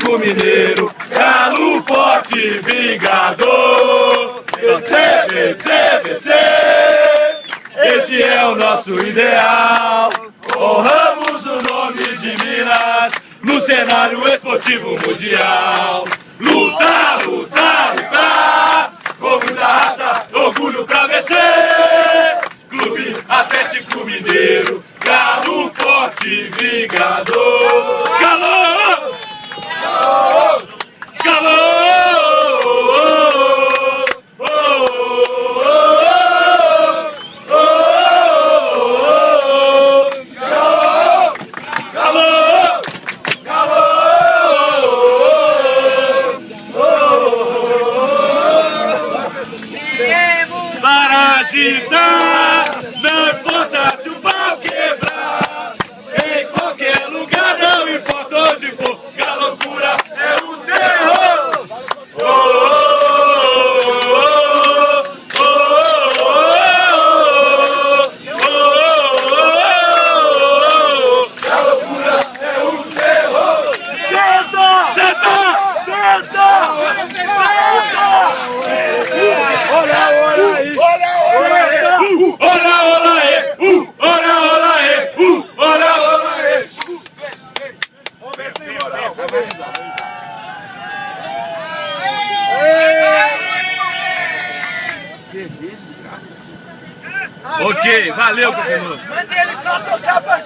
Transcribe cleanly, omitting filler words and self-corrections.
Atlético Mineiro, galo forte, vingador. Vencer, vencer, vencer, esse é o nosso ideal. Honramos o nome de Minas no cenário esportivo mundial. Lutar, lutar, lutar, com muita raça, orgulho pra vencer. Clube Atlético Mineiro, galo forte, vingador. Galo! Galo! Galo! Para agitar, não importa se o pau quebrar, em qualquer lugar, não importa onde for, que a loucura é o terror. Oh, oh, oh, que a loucura é o terror. Senta! Senta! Senta! Senta! Olha, olha aí! Olha, olha, olha aí! Olha, olha aí! Olha, olha aí! Vamos ver se moral! Ok, valeu, Coqueludo! Manda ele só tocar pra gente!